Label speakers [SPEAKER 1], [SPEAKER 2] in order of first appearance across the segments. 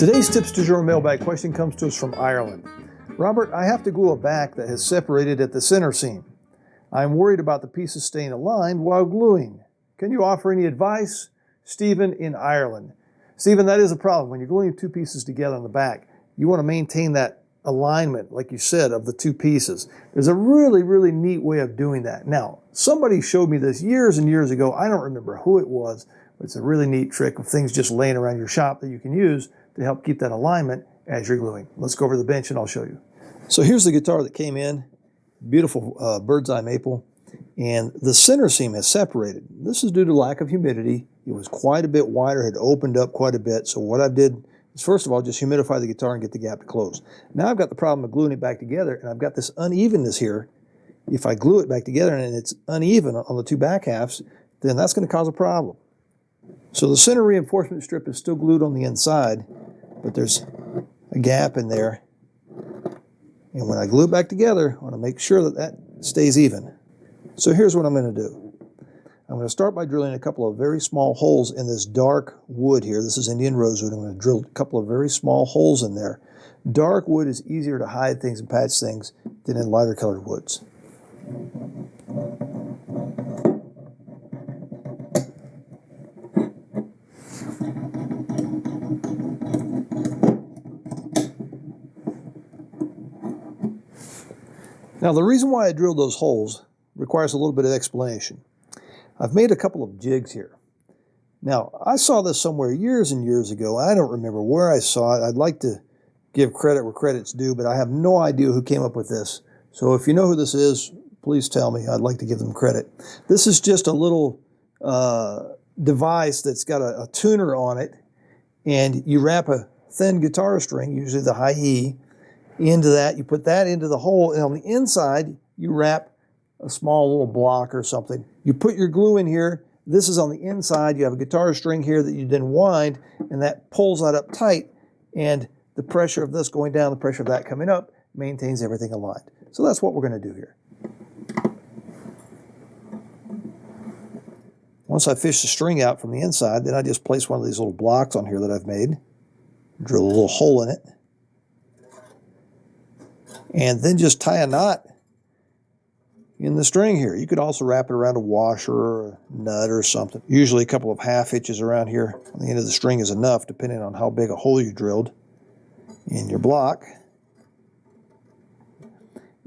[SPEAKER 1] Today's Tips du Jour mailbag question comes to us from Ireland. Robert, I have to glue a back that has separated at the center seam. I'm worried about the pieces staying aligned while gluing. Can you offer any advice? Stephen in Ireland. Stephen, that is a problem. When you're gluing two pieces together on the back, you want to maintain that alignment, like you said, of the two pieces. There's a really, really neat way of doing that. Now, somebody showed me this years and years ago. I don't remember who it was, but it's a really neat trick of things just laying around your shop that you can use to help keep that alignment as you're gluing. Let's go over to the bench and I'll show you. So here's the guitar that came in. Beautiful bird's eye maple. And the center seam has separated. This is due to lack of humidity. It was quite a bit wider, had opened up quite a bit. So what I did is, first of all, just humidify the guitar and get the gap to close. Now I've got the problem of gluing it back together, and I've got this unevenness here. If I glue it back together and it's uneven on the two back halves, then that's going to cause a problem. So the center reinforcement strip is still glued on the inside, but there's a gap in there. And when I glue it back together, I want to make sure that that stays even. So here's what I'm going to do. I'm going to start by drilling a couple of very small holes in this dark wood here. This is Indian rosewood. I'm going to drill a couple of very small holes in there. Dark wood is easier to hide things and patch things than in lighter colored woods. Now, the reason why I drilled those holes requires a little bit of explanation. I've made a couple of jigs here. Now, I saw this somewhere years and years ago. I don't remember where I saw it. I'd like to give credit where credit's due, but I have no idea who came up with this. So if you know who this is, please tell me. I'd like to give them credit. This is just a little device that's got a tuner on it, and you wrap a thin guitar string, usually the high E, into that. You put that into the hole, and on the inside, you wrap a small little block or something. You put your glue in here. This is on the inside. You have a guitar string here that you then wind, and that pulls that up tight, and the pressure of this going down, the pressure of that coming up, maintains everything aligned. So that's what we're going to do here. Once I fish the string out from the inside, then I just place one of these little blocks on here that I've made, drill a little hole in it, and then just tie a knot in the string here. You could also wrap it around a washer or a nut or something. Usually a couple of half hitches around here on the end of the string is enough, depending on how big a hole you drilled in your block.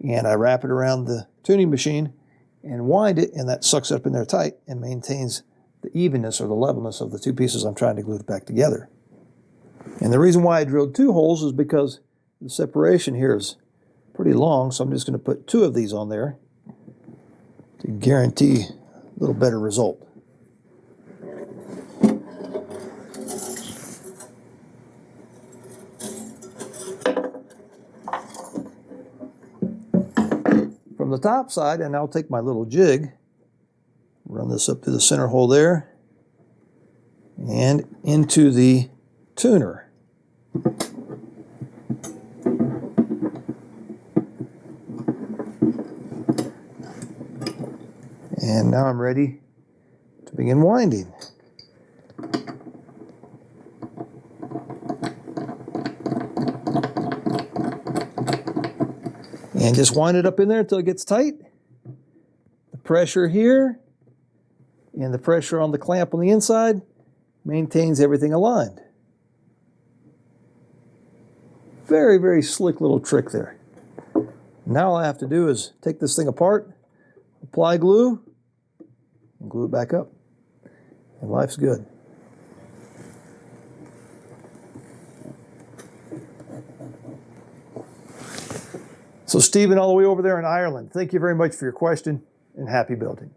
[SPEAKER 1] And I wrap it around the tuning machine and wind it, and that sucks it up in there tight and maintains the evenness or the levelness of the two pieces I'm trying to glue back together. And the reason why I drilled two holes is because the separation here is pretty long, so I'm just going to put two of these on there to guarantee a little better result. From the top side, and I'll take my little jig, run this up to the center hole there, and into the tuner. And now I'm ready to begin winding. And just wind it up in there until it gets tight. The pressure here and the pressure on the clamp on the inside maintains everything aligned. Very, very slick little trick there. Now all I have to do is take this thing apart, apply glue, and glue it back up. And life's good. So Stephen, all the way over there in Ireland, thank you very much for your question, and happy building.